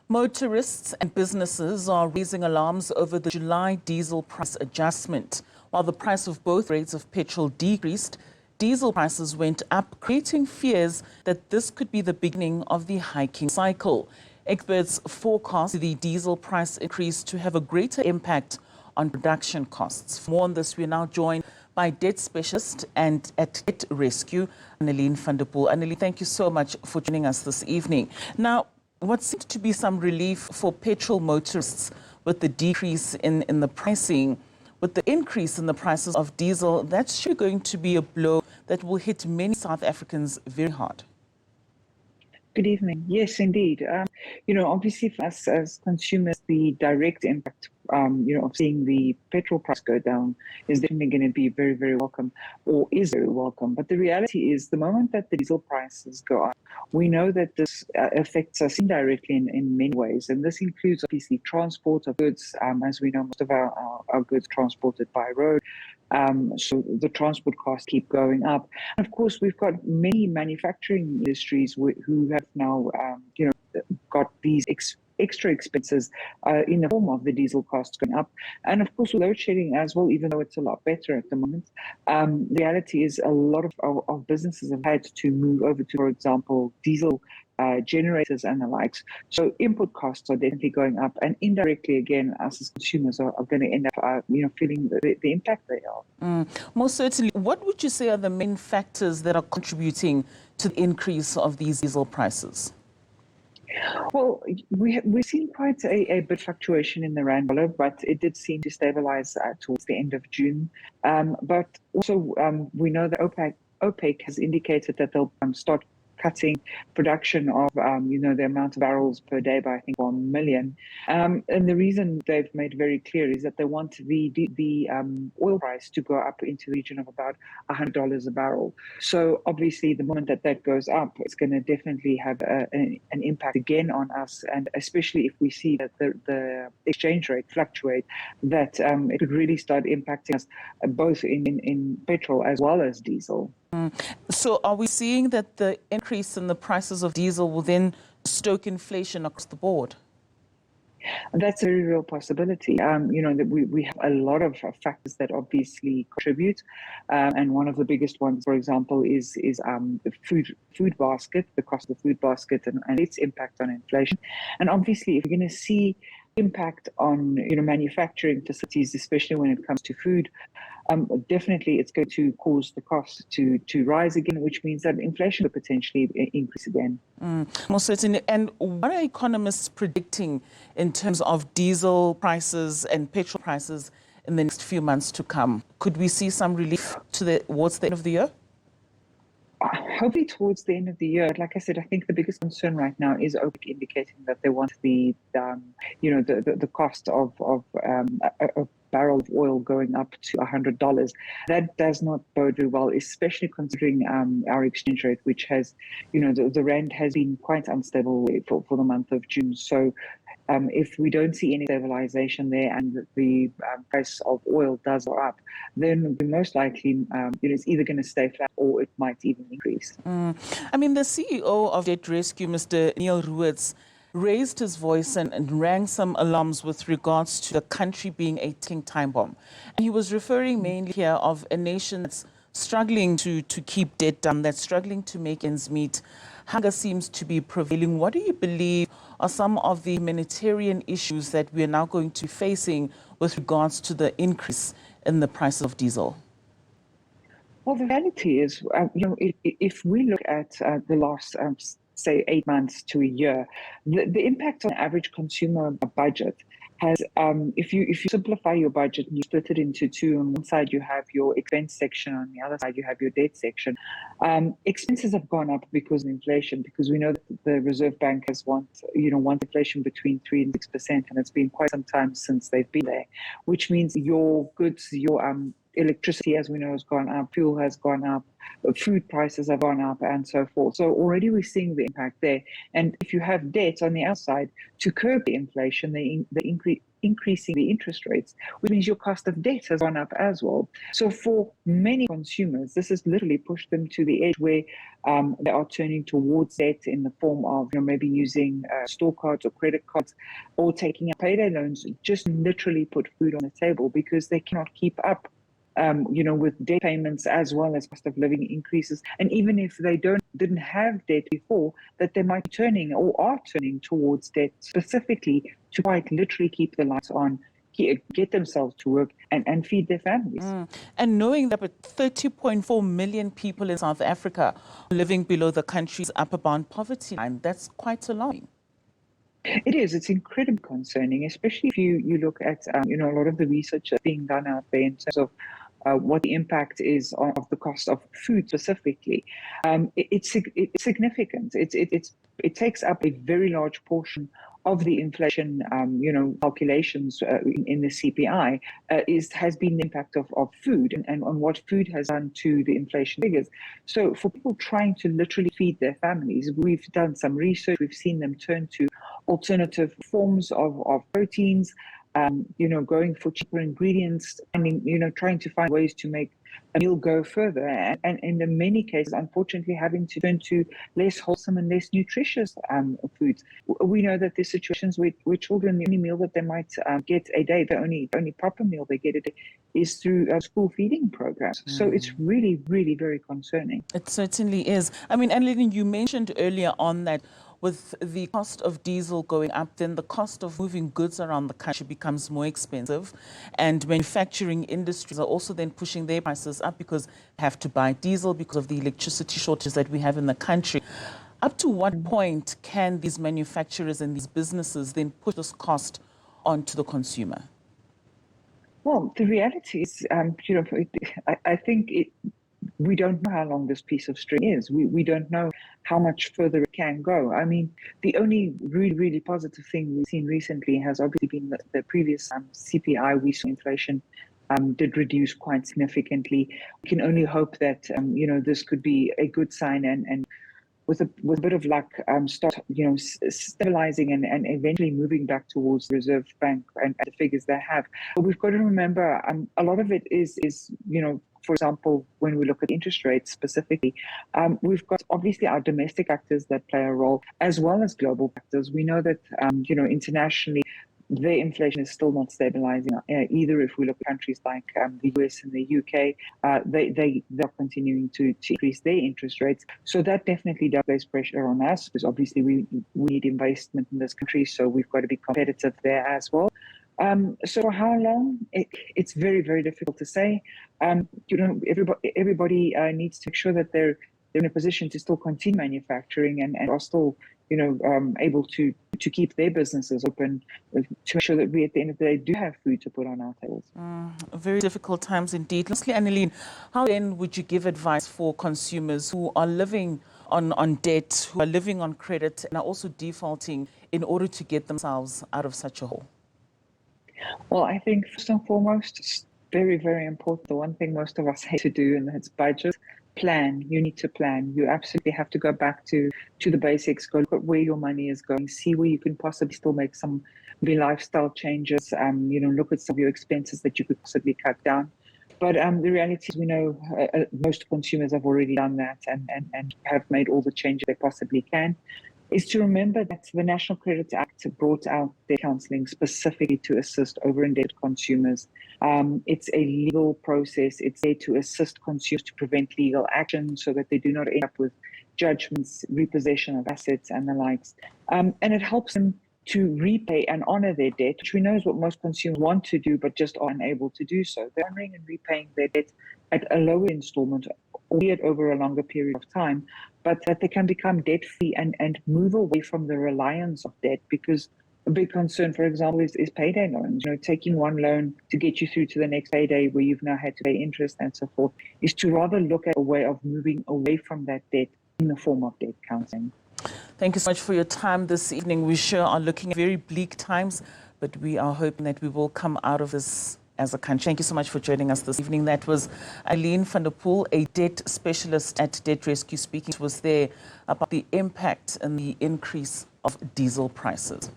Motorists and businesses are raising alarms over the July diesel price adjustment. While the price of both rates of petrol decreased, diesel prices went up, creating fears that this could be the beginning of the hiking cycle. Experts forecast the diesel price increase to have a greater impact on production costs. For more on this, we are now joined by debt specialist and at Debt Rescue, Annaline. Annaline, thank you so much for joining us this evening. Now, what seems to be some relief for petrol motorists with the decrease in the pricing, with the increase in the prices of diesel, that's sure going to be a blow that will hit many South Africans very hard. Good evening. Yes, indeed. Obviously for us as consumers, the direct impact, of seeing the petrol price go down is definitely going to be very, very welcome, or is very welcome. But the reality is the moment that the diesel prices go up, we know that this affects us indirectly in many ways. And this includes obviously transport of goods. As we know, most of our goods transported by road. So the transport costs keep going up. And of course, we've got many manufacturing industries who have now, got these extra expenses in the form of the diesel costs going up. And of course, load shedding as well, even though it's a lot better at the moment. The reality is a lot of businesses have had to move over to, for example, diesel generators and the likes. So input costs are definitely going up, and indirectly, again, us as consumers are going to end up, feeling the impact they are. Most certainly. What would you say are the main factors that are contributing to the increase of these diesel prices? Well, we've seen quite a bit fluctuation in the rand dollar, but it did seem to stabilize towards the end of June. But also, we know that OPEC has indicated that they'll start cutting production of, the amount of barrels per day by, I think, 1 million. And the reason they've made very clear is that they want the oil price to go up into the region of about $100 a barrel. So obviously, the moment that goes up, it's going to definitely have an impact again on us. And especially if we see that the exchange rate fluctuate, that it could really start impacting us both in petrol as well as diesel. So are we seeing that the increase in the prices of diesel will then stoke inflation across the board? That's a very real possibility. That we have a lot of factors that obviously contribute. And one of the biggest ones, for example, is the food basket, the cost of the food basket and its impact on inflation. And obviously, if we're going to see impact on manufacturing facilities, especially when it comes to food, definitely it's going to cause the cost to rise again, which means that inflation could potentially increase again. Most certainly. And what are economists predicting in terms of diesel prices and petrol prices in the next few months to come? Could we see some relief towards the end of the year? Hopefully towards the end of the year. Like I said, I think the biggest concern right now is OPEC indicating that they want the cost of a barrel of oil going up to $100. That does not bode very well, especially considering our exchange rate, which has, the rand has been quite unstable for the month of June. So if we don't see any stabilization there and the price of oil does go up, then most likely it's either going to stay flat or it might even increase. I mean, the CEO of Debt Rescue, Mr. Newzroom, raised his voice and rang some alarms with regards to the country being a ticking time bomb. And he was referring mainly here of a nation that's struggling to keep debt down, that's struggling to make ends meet. Hunger seems to be prevailing. What do you believe are some of the humanitarian issues that we are now going to be facing with regards to the increase in the price of diesel? Well, the reality is, if we look at the last, say, 8 months to a year, the impact on the average consumer budget has, if you simplify your budget and you split it into two, on one side you have your expense section, on the other side you have your debt section. Expenses have gone up because of inflation, because we know that the Reserve Bank has want inflation between 3% and 6%, and it's been quite some time since they've been there, which means your goods, your electricity, as we know, has gone up, fuel has gone up, food prices have gone up, and so forth. So already we're seeing the impact there. And if you have debts on the outside to curb the inflation, they increasing the interest rates, which means your cost of debt has gone up as well. So for many consumers, this has literally pushed them to the edge where they are turning towards debt in the form of maybe using store cards or credit cards or taking out payday loans, just literally put food on the table because they cannot keep up with debt payments as well as cost of living increases. And even if they didn't have debt before, that they might be turning or are turning towards debt specifically to quite literally keep the lights on, get themselves to work and feed their families. And knowing that 30.4 million people in South Africa are living below the country's upper bound poverty line, that's quite alarming. It is. It's incredibly concerning, especially if you look at a lot of the research that's being done out there in terms of what the impact is of the cost of food specifically. It's significant. It takes up a very large portion of the inflation, calculations in the CPI has been the impact of food and on what food has done to the inflation figures. So for people trying to literally feed their families, we've done some research. We've seen them turn to alternative forms of proteins, going for cheaper ingredients, trying to find ways to make a meal go further. And in many cases, unfortunately, having to turn to less wholesome and less nutritious foods. We know that there's situations where children, the only meal that they might get a day, the only proper meal they get a day, is through school feeding programs. So it's really, really very concerning. It certainly is. I mean, Annaline, you mentioned earlier on that with the cost of diesel going up, then the cost of moving goods around the country becomes more expensive. And manufacturing industries are also then pushing their prices up because they have to buy diesel because of the electricity shortages that we have in the country. Up to what point can these manufacturers and these businesses then push this cost onto the consumer? Well, the reality is, I think we don't know how long this piece of string is. We don't know how much further it can go. I mean, the only really, really positive thing we've seen recently has obviously been the previous CPI. We saw inflation did reduce quite significantly. We can only hope that, this could be a good sign and with a bit of luck, start, stabilizing and eventually moving back towards the Reserve Bank and the figures they have. But we've got to remember, a lot of it is for example, when we look at interest rates specifically, we've got obviously our domestic factors that play a role, as well as global factors. We know that, internationally, their inflation is still not stabilizing either. If we look at countries like the US and the UK, they're continuing to increase their interest rates. So that definitely does place pressure on us, because obviously we need investment in this country, so we've got to be competitive there as well. So for how long? It's very, very difficult to say. Everybody needs to make sure that they're in a position to still continue manufacturing and are still, able to keep their businesses open, to make sure that we, at the end of the day, do have food to put on our tables. Very difficult times indeed. Lastly, Annaline, how then would you give advice for consumers who are living on debt, who are living on credit, and are also defaulting in order to get themselves out of such a hole? Well, I think first and foremost, it's very, very important. The one thing most of us hate to do, and that's budget. Plan. You need to plan. You absolutely have to go back to the basics. Go look at where your money is going. See where you can possibly still make some lifestyle changes. Look at some of your expenses that you could possibly cut down. But the reality is, we know most consumers have already done that and have made all the changes they possibly can. Is to remember that the National Credit Act brought out debt counselling specifically to assist over-indebted consumers. It's a legal process. It's there to assist consumers to prevent legal action so that they do not end up with judgments, repossession of assets and the likes. And it helps them to repay and honour their debt, which we know is what most consumers want to do but just are unable to do so. They're honouring and repaying their debt at a lower instalment, albeit over a longer period of time, but that they can become debt-free and move away from the reliance of debt. Because a big concern, for example, is payday loans. Taking one loan to get you through to the next payday where you've now had to pay interest and so forth, is to rather look at a way of moving away from that debt in the form of debt counselling. Thank you so much for your time this evening. We sure are looking at very bleak times, but we are hoping that we will come out of this as a country. Thank you so much for joining us this evening. That was Annaline van der Poel, a debt specialist at Debt Rescue, speaking to us there about the impact and the increase of diesel prices.